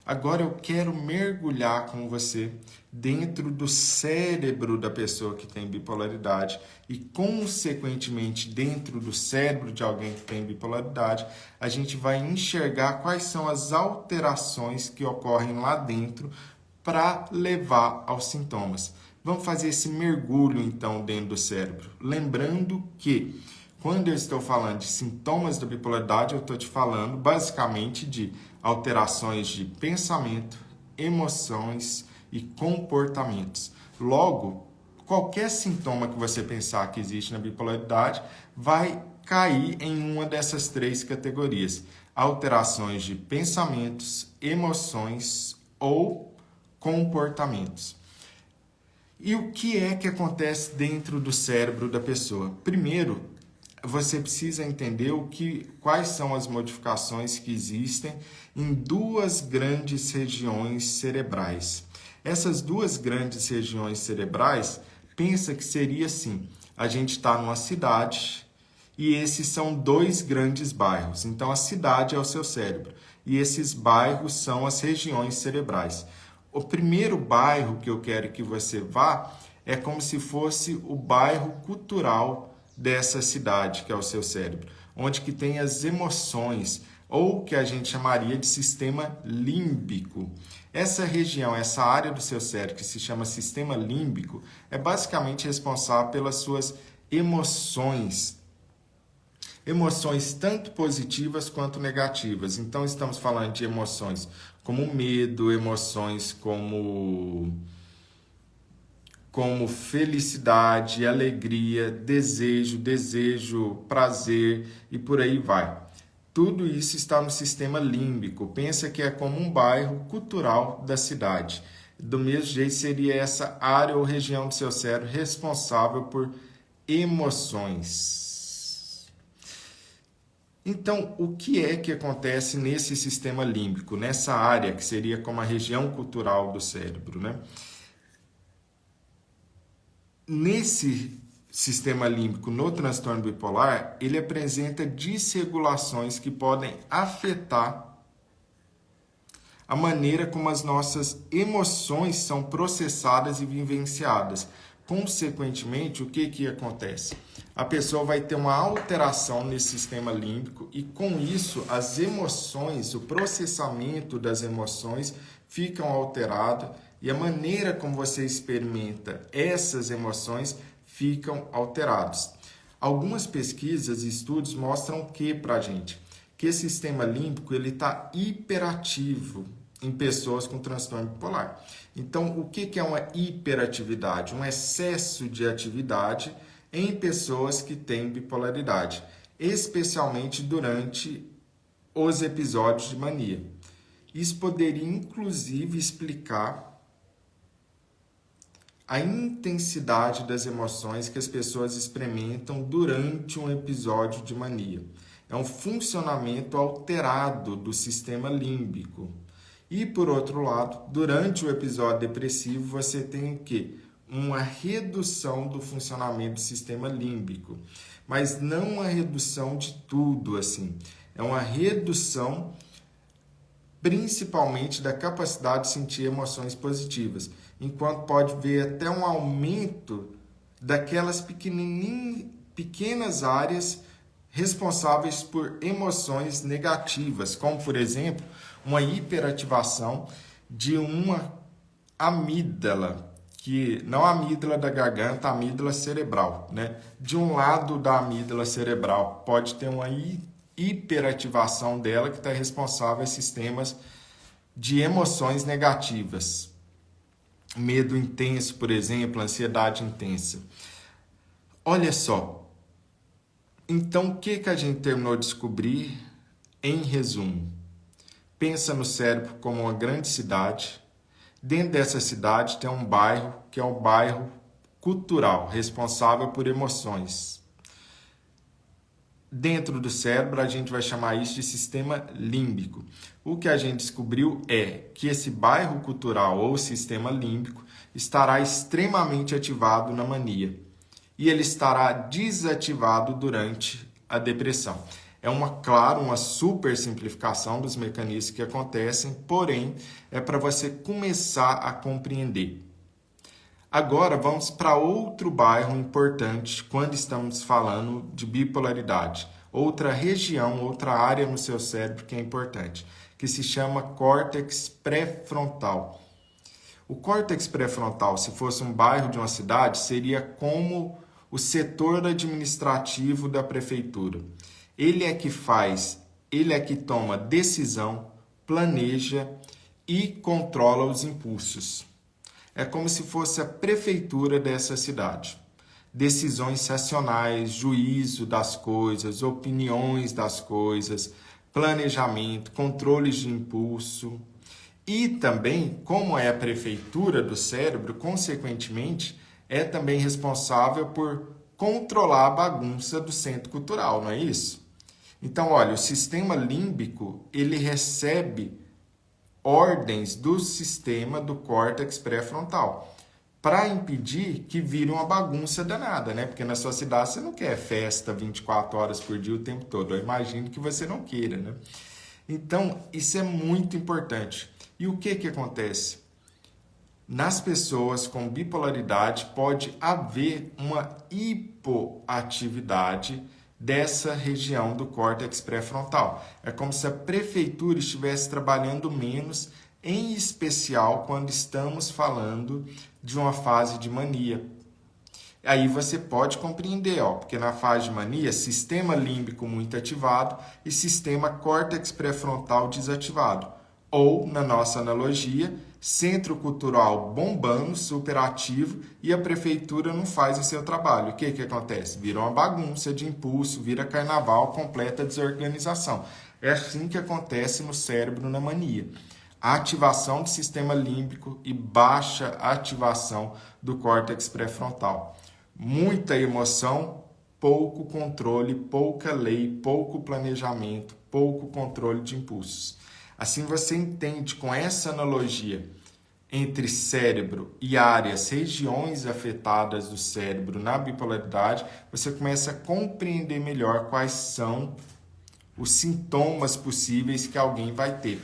Agora eu quero mergulhar com você dentro do cérebro da pessoa que tem bipolaridade e, consequentemente, dentro do cérebro de alguém que tem bipolaridade, a gente vai enxergar quais são as alterações que ocorrem lá dentro para levar aos sintomas. Vamos fazer esse mergulho, então, dentro do cérebro. Lembrando que, quando eu estou falando de sintomas da bipolaridade, eu estou te falando, basicamente, de alterações de pensamento, emoções e comportamentos. Logo, qualquer sintoma que você pensar que existe na bipolaridade vai cair em uma dessas três categorias: alterações de pensamentos, emoções ou comportamentos. E o que é que acontece dentro do cérebro da pessoa? Primeiro, você precisa entender quais são as modificações que existem em duas grandes regiões cerebrais. Essas duas grandes regiões cerebrais, pensa que seria assim: a gente está numa cidade e esses são dois grandes bairros. Então, a cidade é o seu cérebro e esses bairros são as regiões cerebrais. O primeiro bairro que eu quero que você vá é como se fosse o bairro cultural dessa cidade, que é o seu cérebro, onde que tem as emoções, ou que a gente chamaria de sistema límbico. Essa região, essa área do seu cérebro que se chama sistema límbico, é basicamente responsável pelas suas emoções. Emoções tanto positivas quanto negativas. Então, estamos falando de emoções como medo, emoções como felicidade, alegria, desejo, prazer e por aí vai. Tudo isso está no sistema límbico. Pensa que é como um bairro cultural da cidade. Do mesmo jeito, seria essa área ou região do seu cérebro responsável por emoções. Então, o que é que acontece nesse sistema límbico, nessa área que seria como a região cultural do cérebro, né? Nesse sistema límbico, no transtorno bipolar, ele apresenta desregulações que podem afetar a maneira como as nossas emoções são processadas e vivenciadas. Consequentemente, o que acontece? A pessoa vai ter uma alteração nesse sistema límbico e, com isso, as emoções, o processamento das emoções ficam alterados e a maneira como você experimenta essas emoções ficam alterados. Algumas pesquisas e estudos mostram pra gente que esse sistema límbico ele está hiperativo em pessoas com transtorno bipolar. Então, o que é uma hiperatividade? Um excesso de atividade em pessoas que têm bipolaridade, especialmente durante os episódios de mania. Isso poderia, inclusive, explicar a intensidade das emoções que as pessoas experimentam durante um episódio de mania. É um funcionamento alterado do sistema límbico. E, por outro lado, durante o episódio depressivo, você tem o quê? Uma redução do funcionamento do sistema límbico. Mas não uma redução de tudo, assim. É uma redução principalmente da capacidade de sentir emoções positivas, enquanto pode ver até um aumento daquelas pequenas áreas responsáveis por emoções negativas, como, por exemplo, uma hiperativação de uma amígdala, que não a amígdala da garganta, a amígdala cerebral, né? De um lado da amígdala cerebral pode ter uma hiperativação dela que está responsável por sistemas de emoções negativas. Medo intenso, por exemplo, ansiedade intensa. Olha só. Então, o que a gente terminou de descobrir em resumo? Pensa no cérebro como uma grande cidade. Dentro dessa cidade tem um bairro, que é um bairro cultural, responsável por emoções. Dentro do cérebro, a gente vai chamar isso de sistema límbico. O que a gente descobriu é que esse bairro cultural ou sistema límbico estará extremamente ativado na mania e ele estará desativado durante a depressão. É claro, uma super simplificação dos mecanismos que acontecem, porém, é para você começar a compreender. Agora vamos para outro bairro importante quando estamos falando de bipolaridade. Outra região, outra área no seu cérebro que é importante, que se chama córtex pré-frontal. O córtex pré-frontal, se fosse um bairro de uma cidade, seria como o setor administrativo da prefeitura. Ele é que toma decisão, planeja e controla os impulsos. É como se fosse a prefeitura dessa cidade. Decisões racionais, juízo das coisas, opiniões das coisas, planejamento, controles de impulso. E também, como é a prefeitura do cérebro, consequentemente, é também responsável por controlar a bagunça do centro cultural, não é isso? Então, olha, o sistema límbico, ele recebe ordens do sistema do córtex pré-frontal para impedir que vire uma bagunça danada, né? Porque na sua cidade você não quer festa 24 horas por dia o tempo todo. Eu imagino que você não queira, né? Então, isso é muito importante. E o que acontece? Nas pessoas com bipolaridade pode haver uma hipoatividade dessa região do córtex pré-frontal. É como se a prefeitura estivesse trabalhando menos, em especial quando estamos falando de uma fase de mania. Aí você pode compreender, porque na fase de mania, sistema límbico muito ativado e sistema córtex pré-frontal desativado. Ou, na nossa analogia, centro cultural bombando, superativo, e a prefeitura não faz o seu trabalho. O que acontece? Vira uma bagunça de impulso, vira carnaval, completa desorganização. É assim que acontece no cérebro na mania. A ativação do sistema límbico e baixa ativação do córtex pré-frontal. Muita emoção, pouco controle, pouca lei, pouco planejamento, pouco controle de impulsos. Assim você entende com essa analogia entre cérebro e áreas, regiões afetadas do cérebro na bipolaridade, você começa a compreender melhor quais são os sintomas possíveis que alguém vai ter.